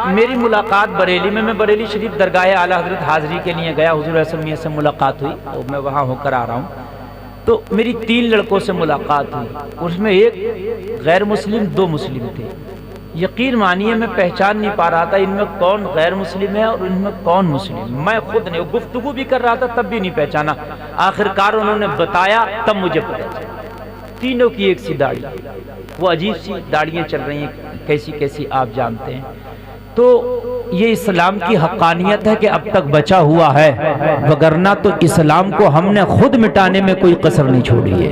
मेरी मुलाकात बरेली में, मैं बरेली शरीफ दरगाह आला हजरत हाज़री के लिए गया, हुजूर रसूल से मुलाकात हुई और मैं वहाँ होकर आ रहा हूँ। तो मेरी 3 लड़कों से मुलाकात हुई, उसमें एक गैर मुस्लिम, 2 मुस्लिम थे। यकीन मानिए मैं पहचान नहीं पा रहा था इनमें कौन गैर मुस्लिम है और इनमें कौन मुस्लिम। मैं खुद नहीं, गुफ्तगू भी कर रहा था तब भी नहीं पहचाना। आखिरकार उन्होंने बताया तब मुझे पता चला। तीनों की एक सी दाढ़ी, वो अजीब सी दाढ़ियाँ चल रही हैं, कैसी कैसी आप जानते हैं। तो ये इस्लाम की हक़ानियत है कि अब तक बचा हुआ है, वगरना तो इस्लाम को हमने खुद मिटाने में कोई कसर नहीं छोड़ी है।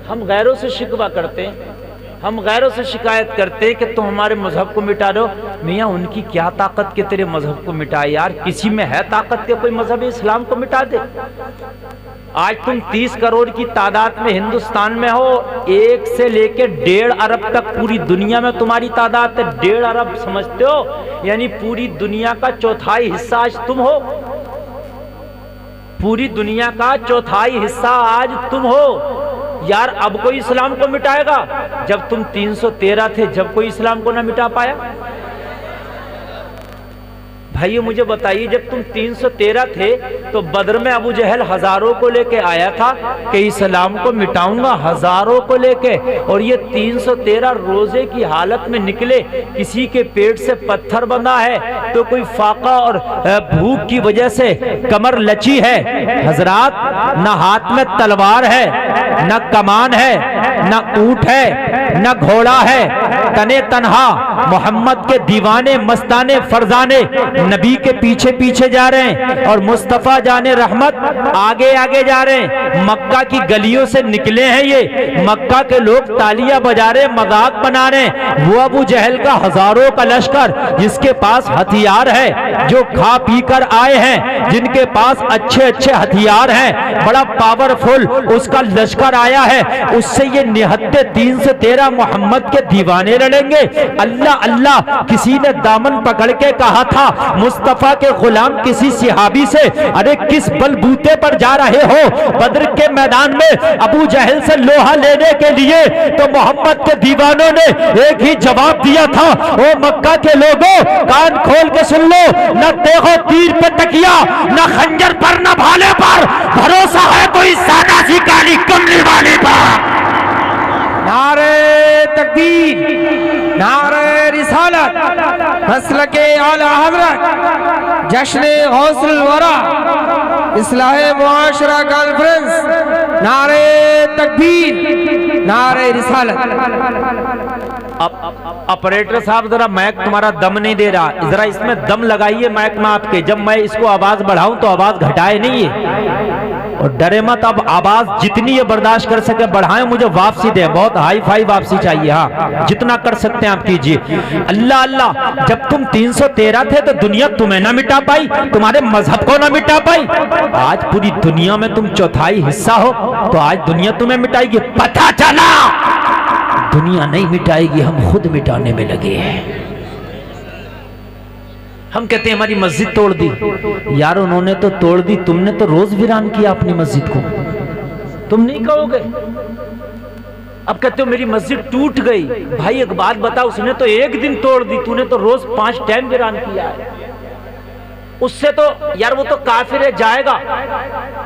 हम गैरों से शिकवा करते हैं, हम गैरों से शिकायत करते हैं कि तुम हमारे मजहब को मिटा दो। मियाँ उनकी क्या ताकत के तेरे मजहब को मिटाए यार, किसी में है ताकत के कोई मजहब इस्लाम को मिटा दे। आज तुम 30 करोड़ की तादाद में हिंदुस्तान में हो, 1 से लेके 1.5 अरब तक पूरी दुनिया में तुम्हारी तादाद है। 1.5 अरब समझते हो, यानी पूरी दुनिया का 1/4 हिस्सा आज तुम हो। पूरी दुनिया का 1/4 हिस्सा आज तुम हो यार। अब कोई इस्लाम को मिटाएगा? जब तुम 313 थे, जब कोई इस्लाम को ना मिटा पाया? भाइयों मुझे बताइए, जब तुम 313 थे तो बद्र में अबू जहल हजारों को लेके आया था कि इस्लाम को मिटाऊंगा, हजारों को लेके, और ये 313 रोजे की हालत में निकले। किसी के पेट से पत्थर बंधा है तो कोई फाका और भूख की वजह से कमर लची है। हजरात, न हाथ में तलवार है, न कमान है, न ऊंट है, न घोड़ा है, तने तनहा मोहम्मद के दीवाने मस्ताने फरजाने नबी के पीछे पीछे जा रहे हैं और मुस्तफा जाने रहमत आगे आगे जा रहे हैं। मक्का की गलियों से निकले हैं ये, मक्का के लोग तालियां बजा रहे, मजाक बना रहे हैं। वो अबू जहल का हजारों का लश्कर जिसके पास हथियार है, जो खा पी कर आए हैं, जिनके पास अच्छे अच्छे हथियार हैं, बड़ा पावरफुल उसका लश्कर आया है, उससे ये निहत्ते 313 मोहम्मद के दीवाने लड़ेंगे। अल्लाह अल्लाह, किसी ने दामन पकड़ के कहा था मुस्तफा के गुलाम किसी सिहाबी से, अरे किस बलबूते पर जा रहे हो? बद्र के मैदान में अबू जहल से लोहा लेने के लिए तो मोहम्मद के दीवानों ने एक ही जवाब दिया था, ओ मक्का के लोगों कान खोल के सुन लो, न देखो तीर पे तकिया, न खंजर पर, न भाले पर, भरोसा है कोई सादा सी काली कमली वाली पर। नारे तकबीर, नारे रिसालत, मसलके आला हज़रत, जश्न गौसुल वरा, इस्लाहे मुआशरा कॉन्फ्रेंस, नारे तकबीर, नारे रिसालत। ऑपरेटर साहब जरा माइक तुम्हारा दम नहीं दे रहा, जरा इसमें दम लगाइए माइक में आपके। जब मैं इसको आवाज बढ़ाऊं तो आवाज घटाए नहीं है, और डरे मत, अब आवाज जितनी ये बर्दाश्त कर सके बढ़ाएं, मुझे वापसी दे, बहुत हाई फाई वापसी चाहिए। हाँ, जितना कर सकते हैं आप कीजिए। अल्लाह अल्लाह, जब तुम 313 थे तो दुनिया तुम्हें ना मिटा पाई, तुम्हारे मजहब को ना मिटा पाई। आज पूरी दुनिया में तुम 1/4 हिस्सा हो तो आज दुनिया तुम्हें मिटाएगी। पता चला दुनिया नहीं मिटाएगी, हम खुद मिटाने में लगे हैं। हम कहते हैं हमारी मस्जिद तोड़ दी, यार उन्होंने तो तोड़ दी, तुमने तो रोज वीरान किया अपनी मस्जिद को। तुम नहीं कहोगे, अब कहते हो मेरी मस्जिद टूट गई। भाई एक बात बता, उसने तो एक दिन तोड़ दी, तूने तो रोज 5 टाइम वीरान किया है। उससे तो यार वो तो काफिर है, जाएगा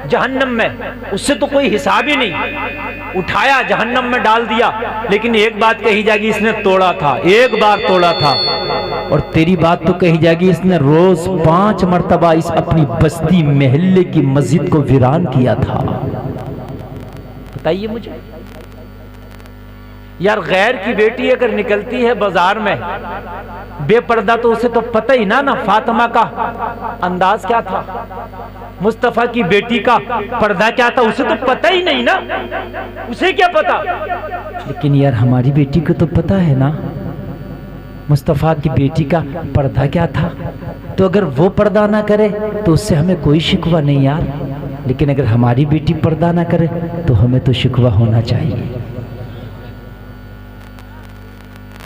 जहन्नम में, उससे तो कोई हिसाब ही नहीं। उठाया जहन्नम में डाल दिया, लेकिन एक बात कही जाएगी इसने तोड़ा था, एक बार तोड़ा था। और तेरी बात तो कही जाएगी इसने रोज 5 मर्तबा इस अपनी बस्ती महल्ले की मस्जिद को वीरान किया था। बताइए मुझे यार, गैर की बेटी अगर निकलती है बाजार में बेपर्दा तो उसे तो पता ही ना फातिमा का अंदाज क्या था, मुस्तफा की बेटी का पर्दा क्या था, उसे तो पता ही नहीं ना, उसे क्या पता। लेकिन यार हमारी बेटी को तो पता है ना मुस्तफा की बेटी का पर्दा क्या था। तो अगर वो पर्दा ना करे तो उससे हमें कोई शिकवा नहीं यार, लेकिन अगर हमारी बेटी पर्दा ना करे तो हमें तो शिकवा होना चाहिए।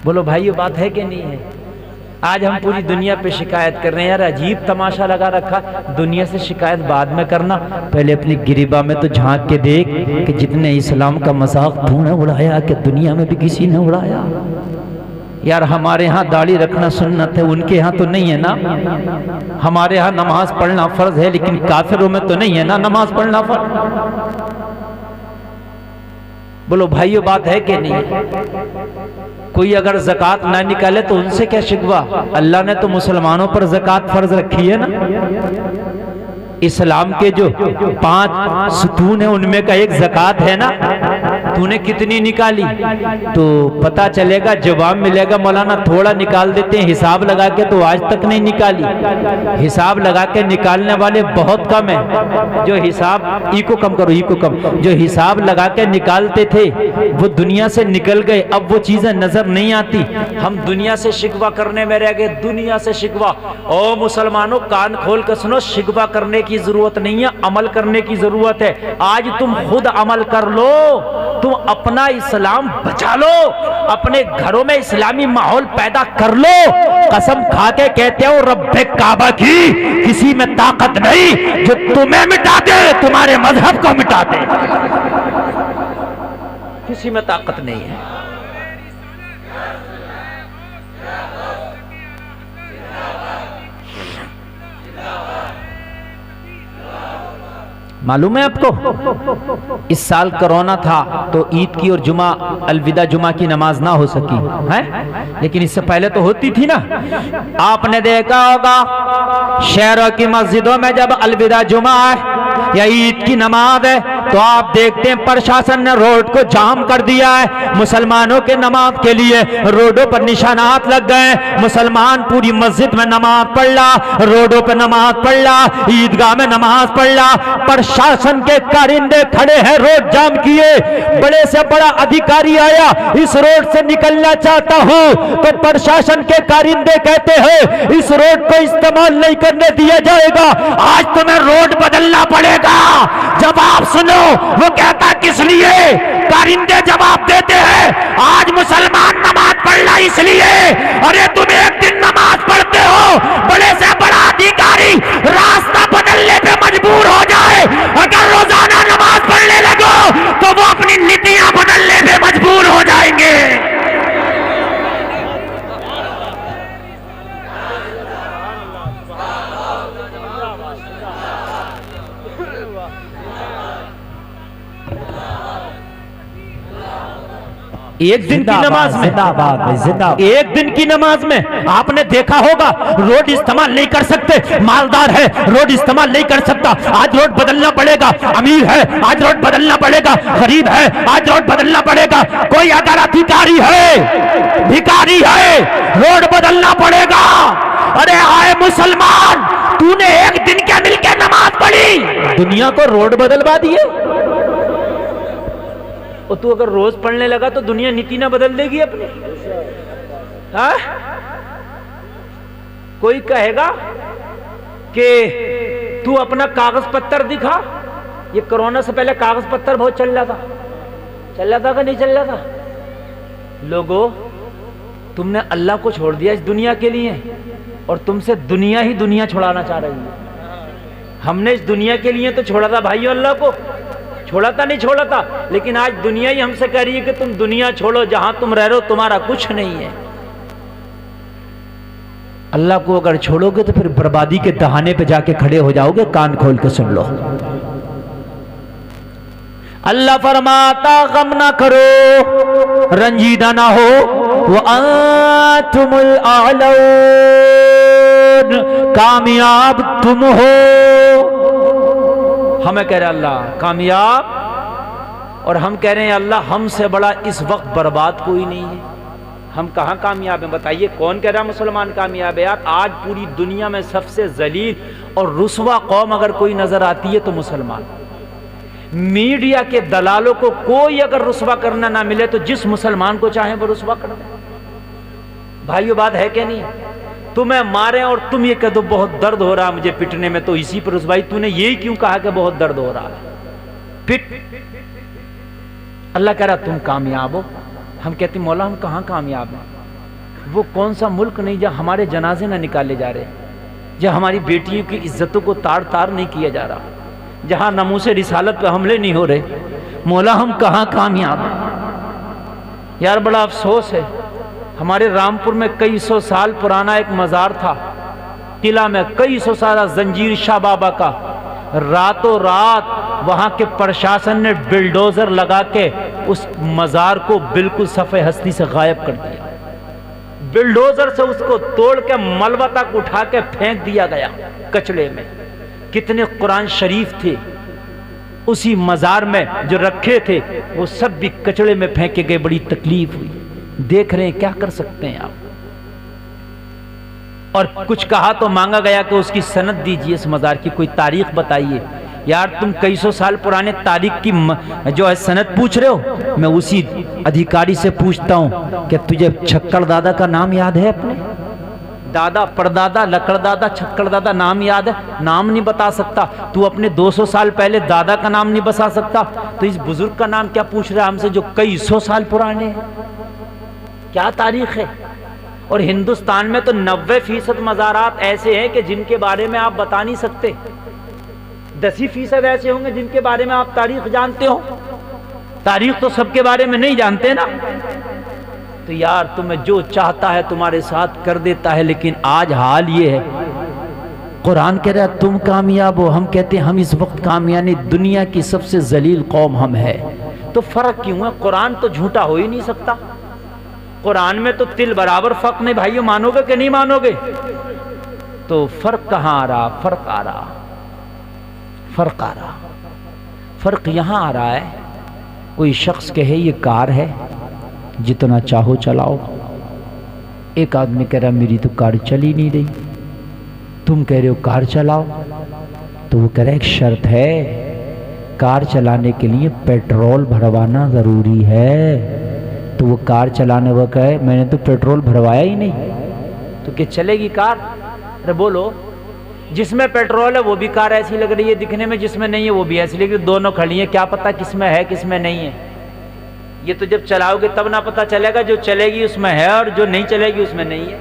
बोलो भाई, ये बात है कि नहीं है? आज हम पूरी दुनिया पे शिकायत कर रहे हैं। यार अजीब तमाशा लगा रखा, दुनिया से शिकायत बाद में करना, पहले अपनी गिरिबा में तो झांक के देख कि जितने इस्लाम का मजाक तूने उड़ाया कि दुनिया में भी किसी ने उड़ाया। यार हमारे यहाँ दाढ़ी रखना सुन्नत है, उनके यहाँ तो नहीं है ना। हमारे यहाँ नमाज पढ़ना फर्ज है, लेकिन काफिरों में तो नहीं है ना नमाज पढ़ना फर्ज। बोलो भाइयों, बात है कि नहीं? कोई अगर ज़कात ना निकाले तो उनसे क्या शिकवा? अल्लाह ने तो मुसलमानों पर ज़कात फर्ज रखी है ना। इस्लाम के जो 5 सुतून है उनमें का एक ज़कात है ना। तूने कितनी निकाली? तो पता चलेगा, जवाब मिलेगा मौलाना थोड़ा निकाल देते हैं, हिसाब लगा के तो आज तक नहीं निकाली। हिसाब लगा के निकालने वाले बहुत कम है। जो हिसाब इको कम करो, इको कम, जो हिसाब लगा के निकालते थे वो दुनिया से निकल गए, अब वो चीजें नजर नहीं आती। हम दुनिया से शिकवा करने में रह गए, दुनिया से शिकवा। ओ मुसलमानों, कान खोल कर सुनो, शिकवा करने की जरूरत नहीं है, अमल करने की जरूरत है। आज तुम खुद अमल कर लो, तुम अपना इस्लाम बचा लो, अपने घरों में इस्लामी माहौल पैदा कर लो। कसम खा के कहते हो रब्बे काबा की, किसी में ताकत नहीं जो तुम्हें मिटा दे, तुम्हारे मजहब को मिटा दे। किसी में ताकत नहीं है। मालूम है आपको, इस साल कोरोना था तो ईद की और जुमा, अलविदा जुमा की नमाज ना हो सकी है, लेकिन इससे पहले तो होती थी ना। आपने देखा होगा शहरों की मस्जिदों में जब अलविदा जुमा है या ईद की नमाज है तो आप देखते हैं प्रशासन ने रोड को जाम कर दिया है। मुसलमानों के नमाज के लिए रोडों पर निशानात लग गए। मुसलमान पूरी मस्जिद में नमाज पढ़ ला, रोडों पर नमाज पढ़ ला, ईदगाह में नमाज पढ़ ला। प्रशासन के कारिंदे खड़े हैं, रोड जाम किए। बड़े से बड़ा अधिकारी आया, इस रोड से निकलना चाहता हूं तो प्रशासन के कारिंदे कहते हैं इस रोड को इस्तेमाल नहीं करने दिया जाएगा, आज तुम्हें रोड बदलना पड़ेगा। जवाब सुनो, वो कहता किस लिए? कारिंदे जवाब देते हैं आज मुसलमान नमाज पढ़ना इसलिए। अरे तुम एक दिन नमाज पढ़ते हो, बड़े से बड़ा अधिकारी रास्ता बदलने पे मजबूर हो जाए, अगर रोजाना नमाज पढ़ने लगो तो वो अपनी नीतियां बदलने पे मजबूर हो जाएंगे। एक दिन की नमाज में, एक दिन की नमाज में आपने देखा होगा रोड इस्तेमाल नहीं कर सकते। मालदार है, रोड इस्तेमाल नहीं कर सकता, आज रोड बदलना पड़ेगा। अमीर है, आज रोड बदलना पड़ेगा। गरीब है, आज रोड बदलना पड़ेगा। कोई अगर अधिकारी है, भिखारी है, रोड बदलना पड़ेगा। अरे आए मुसलमान, तूने एक दिन क्या मिलकर नमाज पढ़ी, दुनिया को रोड बदलवा दिए। और तू अगर रोज पढ़ने लगा तो दुनिया नीति ना बदल देगी अपनी। हाँ? कोई कहेगा कि तू अपना कागज पत्तर दिखा। ये कोरोना से पहले कागज पत्तर बहुत चल रहा था, चल रहा था कि नहीं चल रहा था? लोगों, तुमने अल्लाह को छोड़ दिया इस दुनिया के लिए और तुमसे दुनिया ही दुनिया छुड़ाना चाह रही है। हमने इस दुनिया के लिए तो छोड़ा था भाइयों, अल्लाह को छोड़ा था, नहीं छोड़ा था, लेकिन आज दुनिया ही हमसे कह रही है कि तुम दुनिया छोड़ो, जहां तुम रह रहे हो तुम्हारा कुछ नहीं है। अल्लाह को अगर छोड़ोगे तो फिर बर्बादी के दहाने पे जाके खड़े हो जाओगे। कान खोल के सुन लो, अल्लाह फरमाता गम ना करो, रंजीदा ना हो, वो अंतुमुल आलौन, कामयाब तुम हो। हमें कह रहे अल्लाह कामयाब, और हम कह रहे हैं अल्लाह हमसे बड़ा इस वक्त बर्बाद कोई नहीं है। हम कहाँ कामयाब हैं? बताइए, कौन कह रहा मुसलमान कामयाब है? यार आज पूरी दुनिया में सबसे जलील और रुस्वा कौम अगर कोई नजर आती है तो मुसलमान। मीडिया के दलालों को कोई अगर रुस्वा करना ना मिले तो जिस मुसलमान को चाहे वो रुस्वा कर दे। भाइयों, बात है क्या नहीं? तुम्हें मारे और तुम ये कह दो बहुत दर्द हो रहा मुझे पिटने में, तो इसी पर भाई तूने यही क्यों कहा कि बहुत दर्द हो रहा है, पिट। अल्लाह कह रहा तुम कामयाब हो। हम कहते मौला हम कहाँ कामयाब हैं? वो कौन सा मुल्क नहीं जहाँ हमारे जनाजे ना निकाले जा रहे, जहाँ हमारी बेटियों की इज्जतों को तार तार नहीं किया जा रहा, जहाँ नमूसे रिसालत पे हमले नहीं हो रहे। मौला हम कहाँ कामयाब हैं? यार बड़ा अफसोस है, हमारे रामपुर में कई सौ साल पुराना एक मज़ार था, किला में कई सौ साल, जंजीर शाह बाबा का। रातों रात वहां के प्रशासन ने बिल्डोजर लगा के उस मज़ार को बिल्कुल सफ़े हस्ती से गायब कर दिया। बिल्डोजर से उसको तोड़ के मलबा तक उठा के फेंक दिया गया कचड़े में। कितने कुरान शरीफ थे उसी मज़ार में जो रखे थे, वो सब भी कचड़े में फेंके गए। बड़ी तकलीफ हुई। देख रहे हैं, क्या कर सकते हैं आप। और कुछ कहा तो मांगा गया कि उसकी सनद दीजिए, इस मज़ार की कोई तारीख बताइए। यार तुम कई सौ साल पुराने तारीख की जो है सनद पूछ रहे हो, मैं उसी अधिकारी से पूछता हूं कि तुझे छक्कड़ दादा का नाम याद है? अपने दादा, परदादा, लकड़दादा, छक्कड़ दादा नाम याद है? नाम नहीं बता सकता। तू अपने 200 साल पहले दादा का नाम नहीं बता सकता, तो इस बुजुर्ग का नाम क्या पूछ रहा है हमसे जो कई सौ साल पुराने हैं? क्या तारीख है। और हिंदुस्तान में तो 90% मज़ारात ऐसे हैं कि जिनके बारे में आप बता नहीं सकते। 10% ऐसे होंगे जिनके बारे में आप तारीख जानते हो। तारीख तो सबके बारे में नहीं जानते ना। तो यार तुम्हें जो चाहता है तुम्हारे साथ कर देता है, लेकिन आज हाल ये है, कुरान कह रहा है तुम कामयाब हो, हम कहते हैं हम इस वक्त कामयाब नहीं, दुनिया की सबसे जलील कौम हम है। तो फर्क क्यों है? कुरान तो झूठा हो ही नहीं सकता। कुरान में तो तिल बराबर फर्क नहीं। भाइयों मानोगे कि नहीं मानोगे? तो फर्क कहां आ रहा? फर्क आ रहा, फर्क आ रहा। फर्क यहां आ रहा है, कोई शख्स कहे ये कार है, जितना चाहो चलाओ। एक आदमी कह रहा मेरी तो कार चल ही नहीं रही, तुम कह रहे हो कार चलाओ। तो वो कह रहा एक शर्त है, कार चलाने के लिए पेट्रोल भरवाना जरूरी है। तो वो कार चलाने वो कहे मैंने तो पेट्रोल भरवाया ही नहीं। तो क्या चलेगी कार? अरे बोलो, जिसमें पेट्रोल है वो भी कार ऐसी लग रही है दिखने में, जिसमें नहीं है वो भी ऐसी लग रही है। दोनों खड़ी है, क्या पता किसमें है किसमें नहीं है। ये तो जब चलाओगे तब ना पता चलेगा। जो चलेगी उसमें है और जो नहीं चलेगी उसमें नहीं है।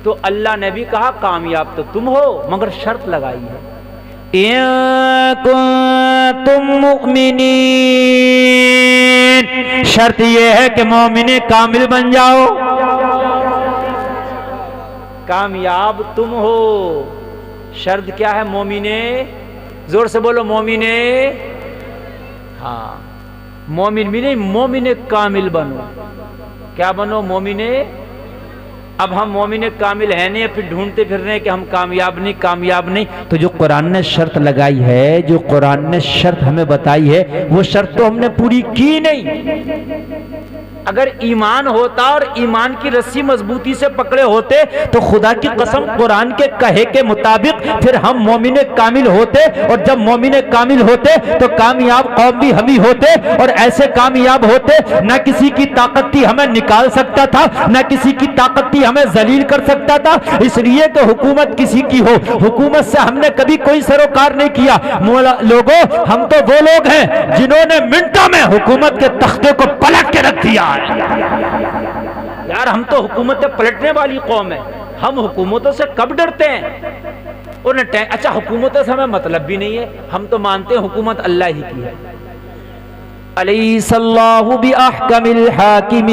तो अल्लाह ने भी कहा कामयाब तो तुम हो, मगर शर्त लगाई है, तुम मुमिनीन, शर्त यह है कि मोमिने कामिल बन जाओ। कामयाब तुम हो, शर्त क्या है? मोमिने, जोर से बोलो मोमिने। हाँ, मोमिन भी नहीं, मोमिने कामिल बनो। क्या बनो? मोमिने। अब हम मोमिने कामिल है नहीं, फिर ढूंढते फिर रहे हैं कि हम कामयाब नहीं, कामयाब नहीं। तो जो कुरान ने शर्त लगाई है, जो कुरान ने शर्त हमें बताई है, वो शर्त तो हमने पूरी की नहीं। अगर ईमान होता और ईमान की रस्सी मजबूती से पकड़े होते तो खुदा की कसम कुरान के कहे के मुताबिक फिर हम मोमिने कामिल होते। और जब मोमिने कामिल होते तो कामयाब कौम भी हम ही होते। और ऐसे कामयाब होते, न किसी की ताकत थी हमें निकाल सकता था, न किसी की ताकत थी हमें जलील कर सकता था। इसलिए तो हुकूमत किसी की हो, हुकूमत से हमने कभी कोई सरोकार नहीं किया। लोगों, हम तो वो लोग हैं जिन्होंने मिनटों में हुकूमत के तख्ते को पलट के रख दिया। यार हम तो हुकूमतें पलटने वाली कौम है, हम हुकूमतों से कब डरते हैं? और अच्छा, हुकूमतों से हमें मतलब भी नहीं है, हम तो मानते हैं हुकूमत अल्लाह ही की है। अलैहिस्सलाहु बिअहकमिल हाकिमीन,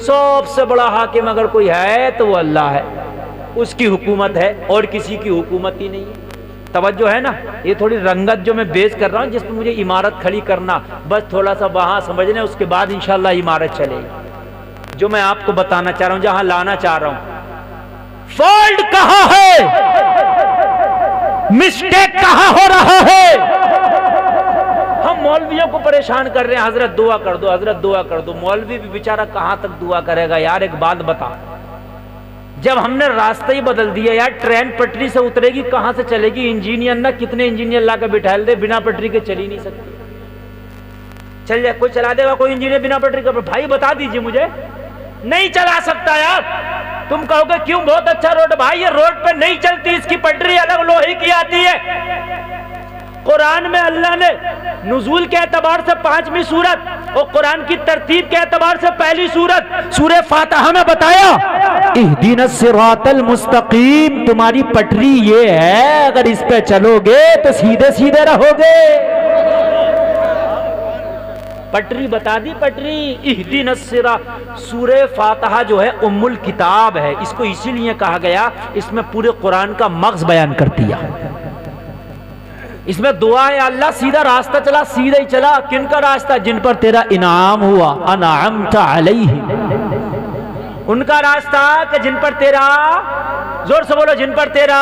सबसे बड़ा हाकिम अगर कोई है तो वो अल्लाह है, उसकी हुकूमत है और किसी की हुकूमत ही नहीं है। तवज्जो है ना? ये थोड़ी रंगत जो मैं बेच कर रहा हूँ, जिसमें मुझे इमारत खड़ी करना, बस थोड़ा सा वहां समझने, उसके बाद इंशाल्लाह इमारत चलेगी। जो मैं आपको बताना चाह रहा हूँ, जहां लाना चाह रहा हूं, फॉल्ट कहां है, मिस्टेक कहां हो रहा है। हम मौलवियों को परेशान कर रहे हैं, हजरत दुआ कर दो, हजरत दुआ कर दो। मौलवी भी बेचारा कहां तक दुआ करेगा। यार एक बात बता, जब हमने रास्ता ही बदल दिया, यार ट्रेन पटरी से उतरेगी कहां से चलेगी? इंजीनियर ना कितने इंजीनियर ला कर बिठा दे, बिना पटरी के चल ही नहीं सकती। चल जाए, कोई चला देगा कोई इंजीनियर बिना पटरी का? भाई बता दीजिए मुझे, नहीं चला सकता यार। तुम कहोगे क्यों? बहुत अच्छा रोड। भाई ये रोड पे नहीं चलती, इसकी पटरी अलग लोहे की आती है। कुरान में अल्लाह ने नुज़ूल के एतबार से 5वीं सूरत और कुरान की तरतीब के एतबार से पहली सूरत सूरह फातिहा में बताया, इहदिनस सिरातल मुस्तकीम, तुम्हारी पटरी ये है, अगर इस पे चलोगे तो सीधे सीधे रहोगे। पटरी बता दी, पटरी। इहदिनस सिरात, सूरे फातिहा जो है उम्मुल किताब है, इसको इसीलिए कहा गया, इसमें पूरे कुरान का मग़ज़ बयान कर दिया। इसमें दुआ है, अल्लाह सीधा रास्ता चला, सीधा ही चला। किन का रास्ता? जिन पर तेरा इनाम हुआ, अनअमता अलैहिम, उनका रास्ता कि जिन पर तेरा, जोर से बोलो, जिन पर तेरा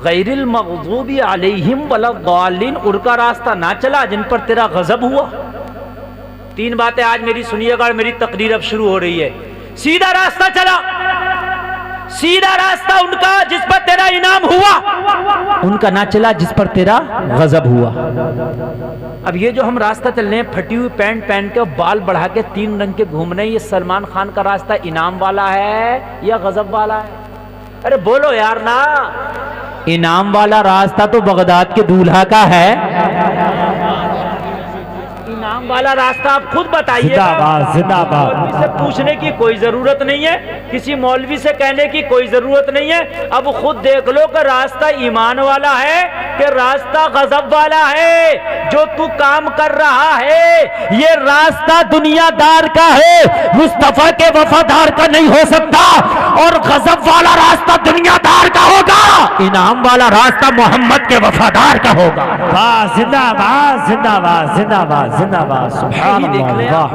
गैरिल मग़ज़ूबी अलैहिम वलद्दालिन, उनका रास्ता ना चला जिन पर तेरा गजब हुआ। तीन बातें आज मेरी सुनिएगा और मेरी तकरीर अब शुरू हो रही है। सीधा रास्ता चला, सीधा रास्ता उनका जिस पर तेरा इनाम हुआ, उनका ना चला जिस पर तेरा गजब हुआ। अब ये जो हम रास्ता चल रहे हैं, फटी हुई पैंट पहन के, बाल बढ़ा के, 3 रंग के घूम रहे हैं, ये सलमान खान का रास्ता इनाम वाला है या गजब वाला है? अरे बोलो यार ना। इनाम वाला रास्ता तो बगदाद के दूल्हा का है। इनाम वाला रास्ता आप खुद बताइए। जिंदाबाद जिंदाबाद। मौलवी से पूछने की कोई जरूरत नहीं है, किसी मौलवी से कहने की कोई जरूरत नहीं है। अब खुद देख लो कि रास्ता ईमान वाला है कि रास्ता गजब वाला है। जो तू काम कर रहा है ये रास्ता दुनियादार का है, मुस्तफा के वफादार का नहीं हो सकता। और गजब वाला रास्ता दुनियादार का होगा, इनाम वाला रास्ता मोहम्मद के वफादार का होगा। वाह, जिंदाबाद जिंदाबाद जिंदाबाद जिंदाबाद, सुभान अल्लाह।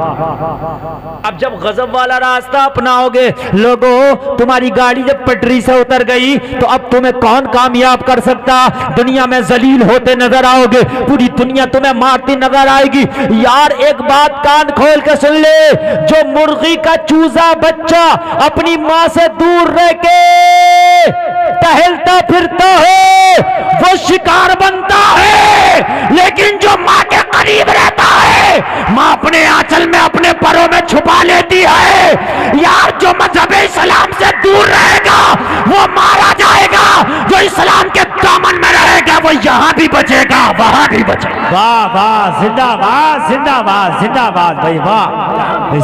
अब जब गजब वाला रास्ता अपनाओगे, लोगों तुम्हारी गाड़ी जब पटरी से उतर गई तो अब तुम्हें कौन कामयाब कर सकता? दुनिया में जलील होते नजर आओगे, पूरी दुनिया तुम्हें मारती नजर आएगी। यार एक बात कान खोल के सुन ले, जो मुर्गी का चूजा बच्चा अपनी माँ से दूर रह के टहलता फिरता है वो शिकार बनता है, लेकिन जो माँ के करीब रहता है माँ अपने आंचल में, अपने परों में छुपा लेती है। यार जो मजहब इस्लाम से दूर रहेगा वो मारा जाएगा, जो इस्लाम के दामन में रहेगा वो यहाँ भी बचेगा वहां भी बचेगा। वाह वाह, जिंदाबाद जिंदाबाद जिंदाबाद भाई, वाह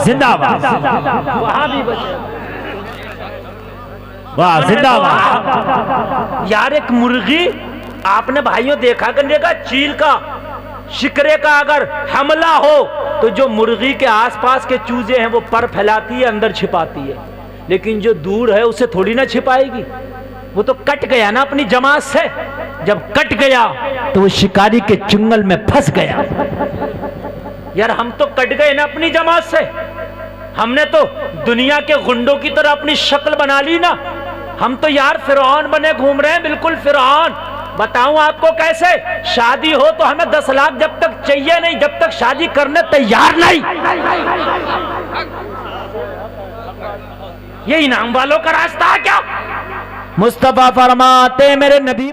जिंदाबाद, वहां भी बचेगा। वाह जिंदाबाद। यार एक मुर्गी आपने भाइयों देखा करने का, चील का, शिकरे का अगर हमला हो तो जो मुर्गी के आसपास के चूजे हैं वो पर फैलाती है, अंदर छिपाती है, लेकिन जो दूर है उसे थोड़ी ना छिपाएगी। वो तो कट गया ना अपनी जमात से, जब कट गया तो वो शिकारी के चुंगल में फंस गया। यार हम तो कट गए ना अपनी जमात से, हमने तो दुनिया के गुंडों की तरह अपनी शक्ल बना ली ना। हम तो यार फिरौन बने घूम रहे हैं, बिल्कुल फिरौन। बताऊं आपको कैसे? शादी हो तो हमें 10 लाख जब तक चाहिए नहीं, जब तक शादी करने तैयार नहीं। ये इनाम वालों का रास्ता है क्या? मुस्तफा फरमाते मेरे नबी,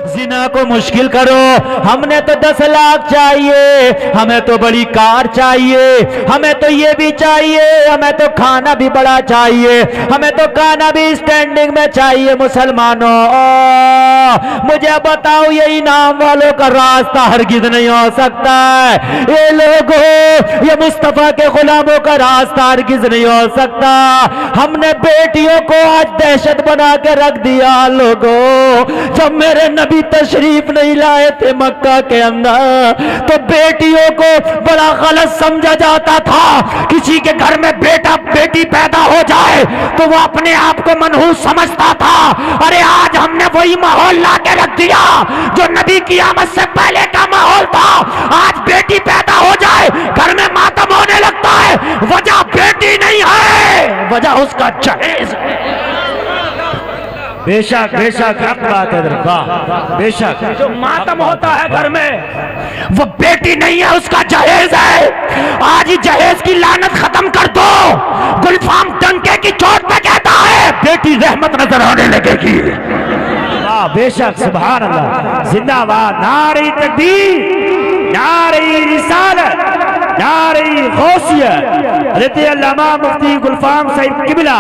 जिना को मुश्किल करो, हमने तो 10 लाख चाहिए, हमें तो बड़ी कार चाहिए, हमें तो ये भी चाहिए, हमें तो खाना भी बड़ा चाहिए, हमें तो खाना भी स्टैंडिंग में चाहिए। मुसलमानों मुझे बताओ, ये इनाम वालों का रास्ता हरगिज नहीं हो सकता है। ये लोगों, ये मुस्तफा के गुलामों का रास्ता हरगिज नहीं हो सकता। हमने बेटियों को आज दहशत बना के रख दिया। लोगों जब मेरे नबी तशरीफ नहीं लाए थे मक्का के अंदर तो बेटियों को बड़ा गलत समझा जाता था। किसी के घर में बेटा बेटी पैदा हो जाए तो वो अपने आप को मनहूस समझता था। अरे आज हमने वही माहौल ला के रख दिया जो नबी की आमद से पहले का माहौल था। आज बेटी पैदा हो जाए घर में मातम होने लगता है, वजह बेटी नहीं है, वजह उसका जहेज है। बेशक बेशक, हक बात है, बेशक। जो मातम होता है घर में वो बेटी नहीं है, उसका जहेज है। आज ही जहेज की लानत खत्म कर दो। गुलफाम डंके की चोट पे कहता है बेटी रहमत नजर आने लगेगी। वाह बेशक, सुभान अल्लाह, जिंदाबाद। नारे तकबीर, नारे रिसालत, नारे गौसियत। हज़रत अल्लामा मुफ्ती गुलफाम साहिब किबला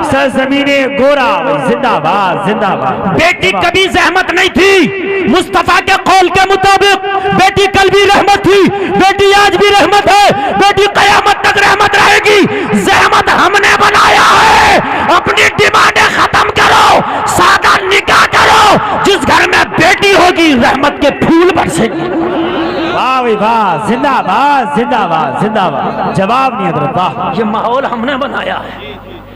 सरज़मीने गोरा, जिंदाबाद जिंदाबाद। बेटी कभी जहमत नहीं थी, मुस्तफा के कौल के मुताबिक बेटी कल भी रहमत थी, बेटी आज भी रहमत है, बेटी कयामत तक रहमत रहेगी। जहमत हमने बनाया है, अपनी डिमांडें खत्म करो, सादा निकाह करो। जिस घर में बेटी होगी रहमत के फूल बरसेंगे। जिंदाबाद जिंदाबाद जिंदाबाद। जवाब नहीं हजरत, वाह। ये माहौल हमने बनाया है,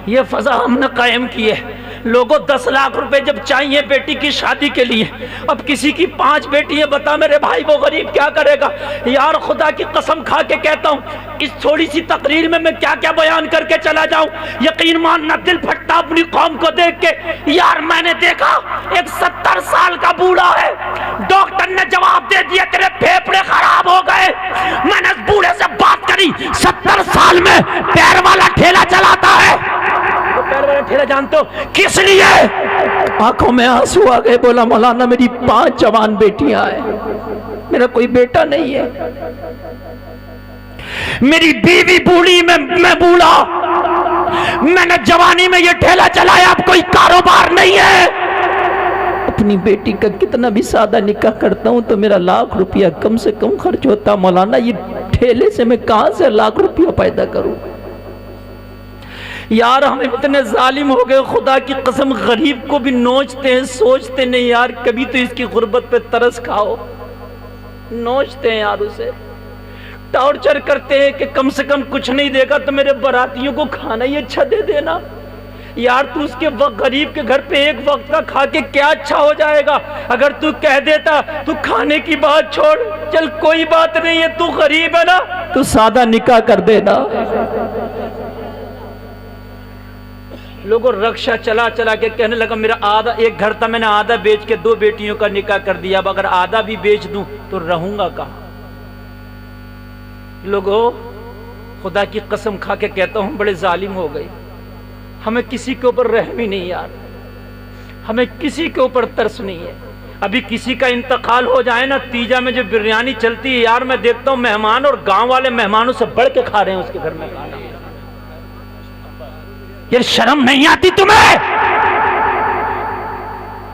ये फजा हमने कायम की है। लोगों 10 लाख रुपए जब चाहिए बेटी की शादी के लिए, अब किसी की 5 बेटी है, बता मेरे भाई वो गरीब क्या करेगा। यार खुदा की कसम खा के कहता हूँ, इस थोड़ी सी तकरीर में मैं क्या क्या बयान करके चला जाऊं, यकीन मानना दिल फटता अपनी कौम को देख के। यार मैंने देखा एक 70 साल का बूढ़ा है, डॉक्टर ने जवाब दे दिया तेरे फेफड़े खराब हो गए। मैंने उस बूढ़े से बात करी, 70 साल में पैर वाला ठेला चलाता है। पैर वाला ठेला जानते हो किस लिए? आंखों में आंसू आ गए, बोला मौलाना मेरी 5 जवान बेटियां हैं, मेरा कोई बेटा नहीं है। मेरी बीवी बूढ़ी मैं बूढ़ा, मैंने जवानी में ये ठेला चलाया, अब कोई कारोबार नहीं है। अपनी बेटी का कितना भी सादा निकाह करता हूं तो मेरा लाख रुपया कम से कम खर्च होता। मौलाना ये ठेले से मैं कहां से लाख रुपया पैदा करूं। यार हम इतने जालिम हो गए, खुदा की कसम गरीब को भी नोचते हैं, सोचते नहीं यार कभी तो इसकी गुर्बत पे तरस खाओ। नोचते हैं यार, उसे टॉर्चर करते हैं कि कम से कम कुछ नहीं देगा तो मेरे बारातियों को खाना ही अच्छा दे देना। यार तू उसके वक्त गरीब के घर पे एक वक्त का खा के क्या अच्छा हो जाएगा। अगर तू कह देता तू खाने की बात छोड़, चल कोई बात नहीं है, तू गरीब है ना, तू सादा निकाह कर देना। लोगों रक्षा चला चला के कहने लगा मेरा आधा, एक घर था मैंने आधा बेच के 2 बेटियों का निकाह कर दिया, अब अगर आधा भी बेच दूं तो रहूंगा कहां। लोगों खुदा की कसम खा के कहता हूं बड़े जालिम हो गए, हमें किसी के ऊपर रहम ही नहीं यार, हमें किसी के ऊपर तरस नहीं है। अभी किसी का इंतकाल हो जाए ना, तीजा में जो बिरयानी चलती है यार, मैं देखता हूं मेहमान और गांव वाले मेहमानों से बढ़ के खा रहे हैं उसके घर में खाना। ये शर्म नहीं आती तुम्हें?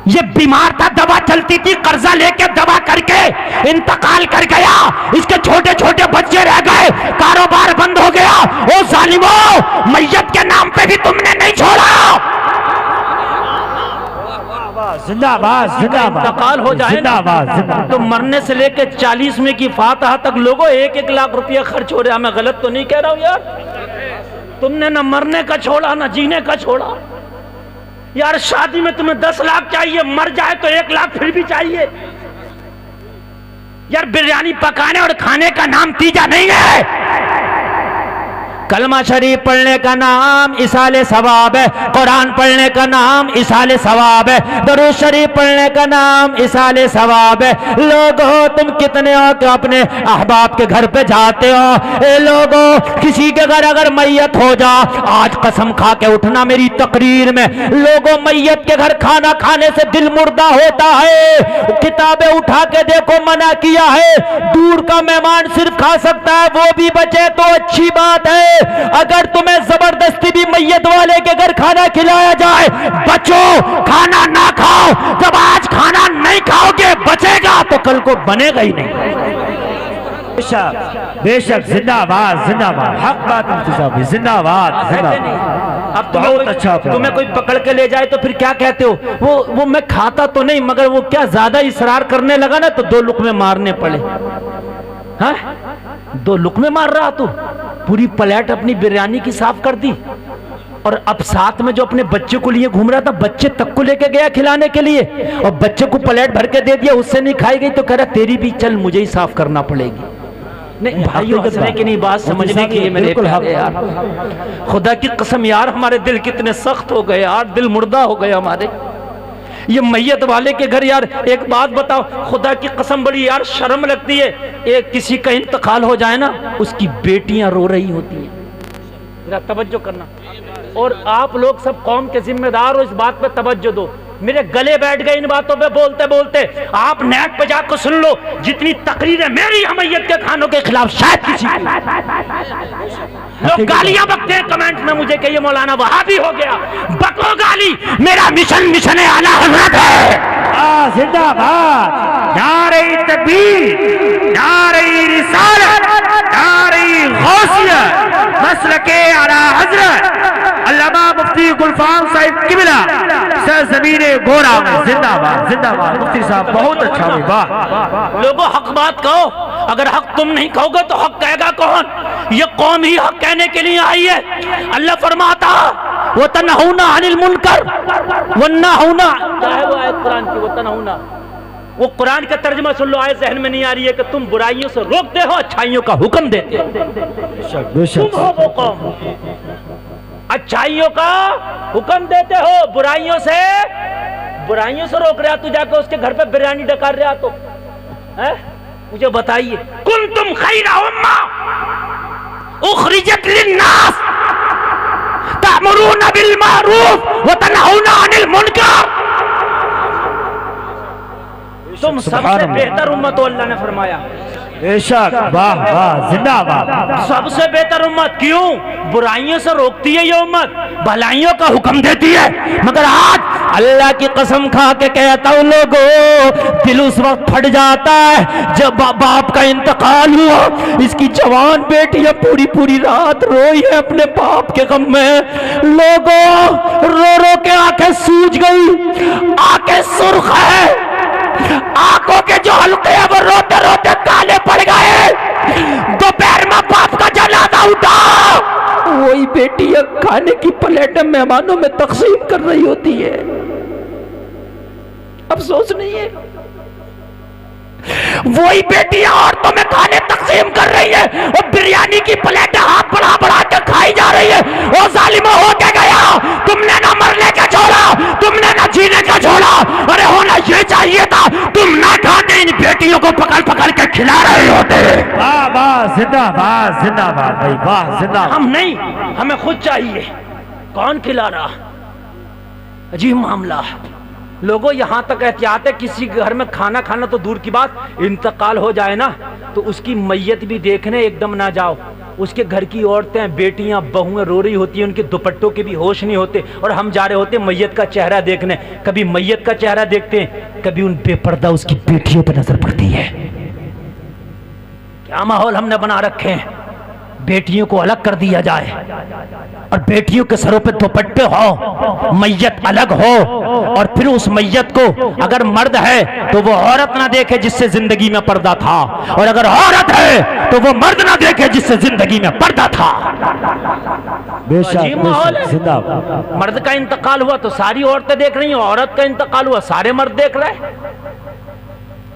ये बीमार था, दवा चलती थी, कर्जा लेके दवा करके इंतकाल कर गया, इसके छोटे छोटे बच्चे रह गए, कारोबार बंद हो गया। ओ जालिमो, मैयत के नाम पे भी तुमने नहीं छोड़ा। जिंदाबाद जिंदाबाद। इंतकाल हो जाए जिंदाबाद तो मरने से लेके 40 में की फातहा तक लोगों 1-1 लाख रुपया खर्च हो रहा है। मैं गलत तो नहीं कह रहा हूं यार? तुमने ना मरने का छोड़ा ना जीने का छोड़ा। यार शादी में तुम्हें 10 लाख चाहिए, मर जाए तो 1 लाख फिर भी चाहिए। यार बिरयानी पकाने और खाने का नाम तीजा नहीं है। कलमा शरीफ पढ़ने का नाम इसाले सवाब है, कुरान पढ़ने का नाम इसाले सवाब है, दरूद शरीफ पढ़ने का नाम इसाले सवाब है। लोगों तुम कितने हो कि अपने अहबाब के घर पे जाते हो। ए लोगों, किसी के घर अगर मैयत हो जा, आज कसम खा के उठना मेरी तकरीर में, लोगों मैयत के घर खाना खाने से दिल मुर्दा होता है। किताबें उठा के देखो, मना किया है, दूर का मेहमान सिर्फ खा सकता है, वो भी बचे तो अच्छी बात है। अगर तुम्हें जबरदस्ती भी मैयत वाले के घर खाना खिलाया जाए, बचो, खाना ना खाओ। जब आज खाना नहीं खाओगे बचेगा तो कल को बनेगा ही नहीं। बेशक जिंदाबाद जिंदाबाद, हक बात इंतजामी, जिंदाबाद जिंदाबाद। अब तुम्हें कोई पकड़ के ले जाए तो फिर क्या कहते हो? वो मैं खाता तो नहीं, मगर वो क्या ज्यादा इसरार करने लगा ना तो 2 लुक़मे मारने पड़े। हाँ 2 लुक़मे मार रहा तू, पूरी प्लेट अपनी बिरयानी की साफ कर दी। और अब साथ में जो अपने बच्चे को लिए घूम रहा था, बच्चे तक को लेके गया खिलाने के लिए, और बच्चे को प्लेट भर के दे दिया, उससे नहीं खाई गई तो कह रहा तेरी भी चल मुझे ही साफ करना पड़ेगी। नहीं भाई हंसने की नहीं, बात समझने की है मेरे प्यारे यार। खुदा की कसम यार हमारे दिल कितने सख्त हो गए यार, दिल मुर्दा हो गए हमारे। ये मैयत वाले के घर यार, एक बात बताओ, खुदा की कसम बड़ी यार शर्म लगती है। एक किसी का इंतकाल हो जाए ना, उसकी बेटियां रो रही होती हैं। जरा तवज्जो करना, और आप लोग सब कौम के जिम्मेदार हो, इस बात पे तवज्जो दो। मेरे गले बैठ गए इन बातों पे बोलते बोलते। आप नेट पे जाकर सुन लो, जितनी तकरीरें मेरी मैयत के खानों के खिलाफ शायद किसी लोग गालियां बकते हैं कमेंट में मुझे कि ये मौलाना वहाबी हो गया। बको गाली, मेरा मिशन आला हजरत है। जिंदाबाद, नारे तकबीर, नारे रिसालत, नारे गौसियत, मसलके आला हजरत अल्लामा मुफ्ती गुलफाम साहिब किबला जमीन गोरा में जिंदाबाद जिंदाबाद। मुफ्ती साहब बहुत अच्छा हुई, वाह। लोगों हक बात कहो, अगर हक तुम नहीं कहोगे तो हक कहेगा कौन? ये कौम ही हक कहने के लिए आई है। अल्लाह फरमाता वो तनहौना अनिल मुनकर वन्नहौना, क्या है वो आयत कुरान की? वो तनहौना, वो कुरान का तर्जुमा सुन लो, आयत जहन में नहीं आ रही है कि तुम बुराइयों से रोकते हो, अच्छाइयों का हुक्म देते हो। तुम हो वो कौम, अच्छाइयों का हुक्म देते हो, बुराइयों से रोक रहा। तू जाकर उसके घर पे बिरयानी डकार रहा तो है? मुझे बताइए, कुंतुम खैरा उम्मा उखरिजत लिन्नास तअमुरूना बिल मारूफ व तनहौना अनिल मुनकर। तुम सबसे बेहतर उम्मत हो, अल्लाह ने फरमाया। बेशक, वाह वाह, जिंदाबाद। सबसे बेहतर उम्मत क्यों? बुराइयों से रोकती है ये उम्मत, भलाइयों का हुक्म देती है। मगर आज अल्लाह की कसम खा के कहता हूं लोगों, दिल उस वक्त फट जाता है जब बाप का इंतकाल हुआ। इसकी जवान बेटियां पूरी पूरी रात रोई है अपने बाप के गम में। लोगों रो रो के आंखें सूज गई, आंखें सुर्ख है, आंखों के जो हल्के हैं वो रोते रोते काले पड़ गए। दोपहर में बाप का जनाजा उठा, वही बेटियां खाने की प्लेटें मेहमानों में तकसीम कर रही होती है। अफसोस नहीं है? वही बेटियां औरतों में खाने तकसीम कर रही है और बिरयानी की प्लेटें हाथ बढ़ा बढ़ा के खाई जा रही है। ओ जालिमो, हो के गया, तुमने ना मरने का छोड़ा, तुमने ना जीने का छोड़ा। अरे होना ये चाहिए था, तुम ना खाने इन बेटियों को पकड़ पकड़ के खिला रहे होते। वाह वाह, जिंदाबाद जिंदाबाद भाई, वाह जिंदाबाद। हम नहीं, हमें खुद चाहिए। कौन खिला रहा? अजीब मामला। लोगों यहां तक एहतियात है, किसी घर में खाना खाना तो दूर की बात, इंतकाल हो जाए ना तो उसकी मैयत भी देखने एकदम ना जाओ। उसके घर की औरतें, बेटियां, बहुएं रो रही होती हैं, उनके दुपट्टों के भी होश नहीं होते, और हम जा रहे होते मैयत का चेहरा देखने। कभी मैयत का चेहरा देखते हैं, कभी उन बेपर्दा उसकी बेटियों पर नजर पड़ती है। क्या माहौल हमने बना रखे हैं। बेटियों को अलग कर दिया जाए और बेटियों के सरों पे दुपट्टे हो, मैयत अलग हो, और फिर उस मैयत को अगर मर्द है तो वो औरत ना देखे जिससे जिंदगी में पर्दा था, और अगर औरत है तो वो मर्द ना देखे जिससे जिंदगी में पर्दा था। बेशक माहौल है। जिंदाबाद। मर्द का इंतकाल हुआ तो सारी औरतें देख रही हैं, औरत का इंतकाल हुआ सारे मर्द देख रहे हैं।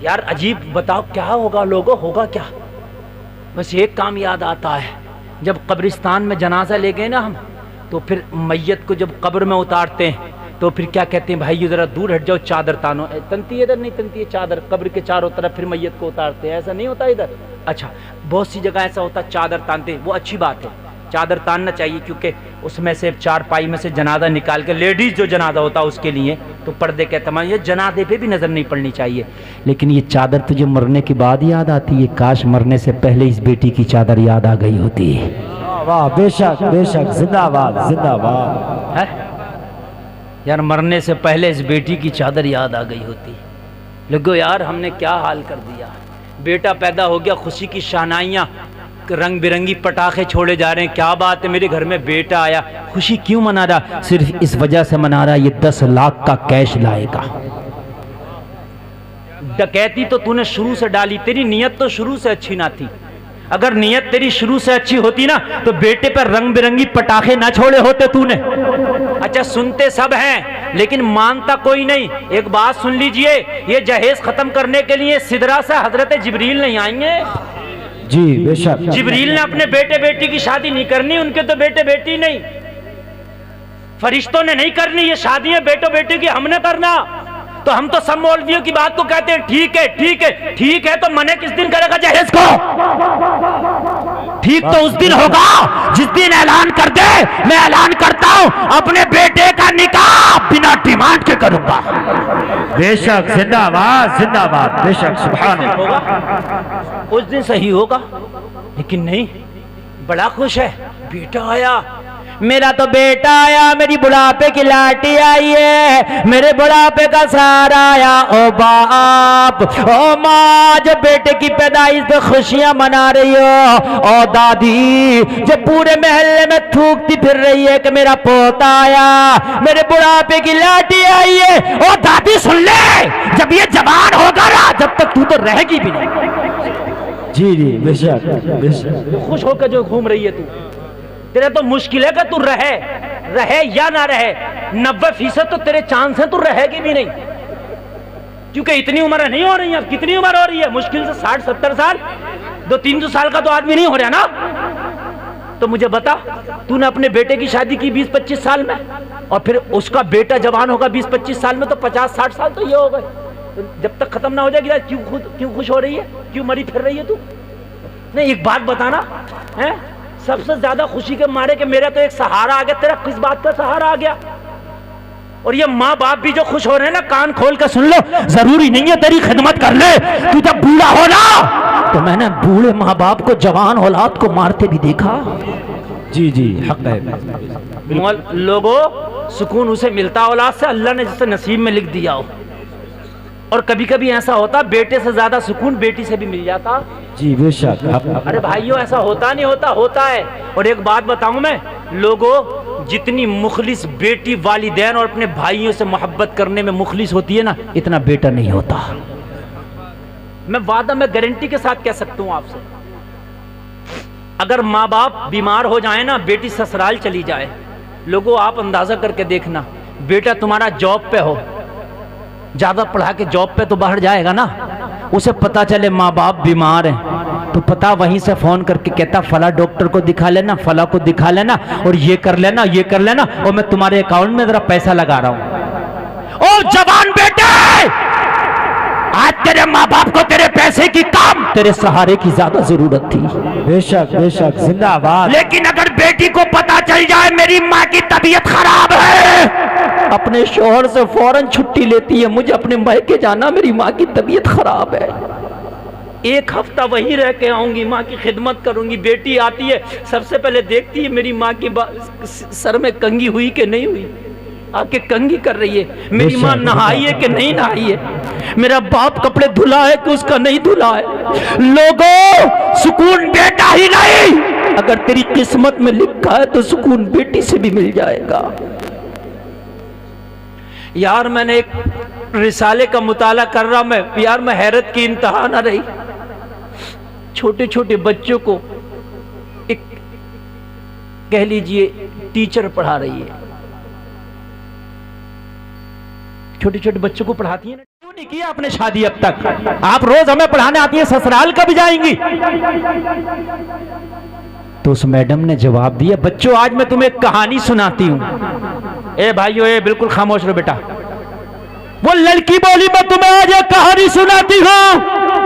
यार अजीब, बताओ क्या होगा लोगों, होगा क्या? बस एक काम याद आता है, जब कब्रिस्तान में जनाजा ले गए ना हम, तो फिर मैयत को जब कब्र में उतारते हैं तो फिर क्या कहते हैं, भाई जरा दूर हट जाओ, चादर तानो। तंती इधर नहीं, तंती है चादर, कब्र के चारों तरफ फिर मैयत को उतारते हैं। ऐसा नहीं होता इधर? अच्छा, बहुत सी जगह ऐसा होता, चादर तानते हैं, वो अच्छी बात है, चादर तानना चाहिए, क्योंकि उसमें से चारपाई में से जनाजा निकाल के, लेडीज जो जनाजा होता है उसके लिए तो पर्दे के तमाम, ये जनाजे पे भी नजर नहीं पड़नी चाहिए। लेकिन ये चादर तुझे मरने के बाद याद आती है, काश मरने से पहले इस बेटी की चादर याद आ गई होती। वाह, बेशक बेशक, जिंदाबाद जिंदाबाद। है यार, मरने से पहले इस बेटी की चादर याद आ गई होती। लोगो यार, हमने क्या हाल कर दिया। बेटा पैदा हो गया, खुशी की शहनाइयाँ, रंग बिरंगी पटाखे छोड़े जा रहे हैं। क्या बात है, मेरे घर में बेटा आया। खुशी क्यों मना रहा? सिर्फ इस वजह से मना रहा, ये 10 लाख का कैश लाएगा। डकैती तो तूने शुरू से डाली, तेरी नीयत तो शुरू से अच्छी ना थी। अगर नीयत तेरी शुरू से अच्छी होती ना तो बेटे पर रंग बिरंगी पटाखे ना छोड़े होते तूने। अच्छा, सुनते सब हैं लेकिन मानता कोई नहीं। एक बात सुन लीजिए, ये जहेज खत्म करने के लिए सिदरा से हजरत जिब्रील नहीं आएंगे। जी बेशक। जिब्रील ने अपने बेटे बेटी की शादी नहीं करनी, उनके तो बेटे बेटी नहीं, फरिश्तों ने नहीं करनी ये शादियां बेटो बेटी की, हमने करना। तो हम तो सब मौलवियों की बात को कहते हैं, ठीक है ठीक है ठीक है, तो मने किस दिन करेगा जहेज को? ठीक तो उस दिन होगा जिस दिन ऐलान कर दे, मैं ऐलान करता हूं अपने बेटे का निकाह बिना डिमांड के करूंगा। बेशक, जिंदाबाद जिंदाबाद, बेशक, सुभान अल्लाह। उस दिन सही होगा, लेकिन नहीं, बड़ा खुश है, बेटा आया। मेरा तो बेटा आया, मेरी बुढ़ापे की लाठी आई है, मेरे बुढ़ापे का सहारा आया। ओ बाप, ओ माँ, जब बेटे की पैदाइश पे खुशियां मना रही हो, ओ दादी जब पूरे महल्ले में थूकती फिर रही है कि मेरा पोता आया, मेरे बुढ़ापे की लाठी आई है। ओ दादी सुन ले, जब ये जवान होगा ना, जब तक तू तो रहेगी भी नहीं। जी जी बेशक बेशक। खुश होकर जो घूम रही है तू, तेरे तो मुश्किल है कि तू रहे या ना रहे। 90% तो तेरे चांस हैं तू रहेगी भी नहीं, क्योंकि इतनी उम्र नहीं हो रही है। कितनी उम्र हो रही है? मुश्किल से 60-70 साल। 200-300 साल का तो आदमी नहीं हो रहा ना। तो मुझे बता, तूने अपने बेटे की शादी की 20-25 साल में, और फिर उसका बेटा जवान होगा 20-25 साल में, तो 50-60 साल तो ये हो गए। तो जब तक खत्म ना हो जाएगी क्यों खुश हो रही है? क्यों मरी फिर रही है तू? नहीं, एक बात बताना है, सबसे ज्यादा खुशी के मारे कि मेरा तो एक सहारा आ गया। तेरा किस बात का सहारा आ गया? और ये माँ बाप भी जो खुश हो रहे हैं ना, कान खोल कर सुन लो, जरूरी नहीं है तेरी खिदमत कर ले। तू जब बूढ़ा हो ना, तो मैंने बूढ़े माँ बाप को जवान औलाद को मारते भी देखा। जी जी, हक है। लोगों, सुकून उसे मिलता औलाद से, अल्लाह ने जिसे नसीब में लिख दिया हो। और कभी कभी ऐसा होता, बेटे से ज्यादा सुकून बेटी से भी मिल जाता। जी बेशक। अरे भाइयों, ऐसा होता नहीं होता, होता है। और एक बात बताऊं मैं, लोगों, जितनी मुखलिस बेटी वालिदैन और अपने भाइयों से मोहब्बत करने में मुखलिस होती है ना, इतना बेटा नहीं होता। मैं वादा, मैं गारंटी के साथ कह सकता हूं आपसे, अगर माँ बाप बीमार हो जाए ना, बेटी ससुराल चली जाए, लोगों आप अंदाजा करके देखना, बेटा तुम्हारा जॉब पे हो, ज्यादा पढ़ा के जॉब पे तो बाहर जाएगा ना, उसे पता चले माँ बाप बीमार हैं, तो पता वहीं से फोन करके कहता फला डॉक्टर को दिखा लेना, फला को दिखा लेना, और ये कर लेना, ये कर लेना, और मैं तुम्हारे अकाउंट में जरा पैसा लगा रहा हूं। ओ जवान बेटे, आज तेरे माँ बाप को तेरे पैसे की कम, तेरे सहारे की ज्यादा जरूरत थी। बेशक बेशक, जिंदाबाद। लेकिन अगर बेटी को पता चल जाए मेरी माँ की तबीयत खराब है, अपने शोहर से फौरन छुट्टी लेती है, मुझे अपने मायके जाना, मेरी माँ की तबीयत खराब है, 1 हफ्ता वहीं रह के आऊंगी, माँ की खिदमत करूंगी। बेटी आती है, सबसे पहले देखती है मेरी माँ की सर में कंघी हुई कि नहीं हुई, आके कंघी कर रही है, मेरी माँ नहाई है कि नहीं नहाई है, मेरा बाप कपड़े धुला है कि उसका नहीं धुला है। लोगों, सुकून बेटा ही नहीं, अगर तेरी किस्मत में लिखा है तो सुकून बेटी से भी मिल जाएगा। यार, मैंने एक रिसाले का मुताला कर रहा, मैं हैरत की इंतहा न रही। छोटे छोटे बच्चों को एक, कह लीजिए, टीचर पढ़ा रही है, छोटे छोटे बच्चों को पढ़ाती है ना। क्यों नहीं किया आपने शादी अब तक? आप रोज हमें पढ़ाने आती है, ससुराल कब जाएंगी? तो उस मैडम ने जवाब दिया, बच्चों आज मैं तुम्हें एक कहानी सुनाती हूं। ए भाइयों, ए बिल्कुल खामोश रहो बेटा। वो लड़की बोली, मैं तुम्हें आज एक कहानी सुनाती हूं।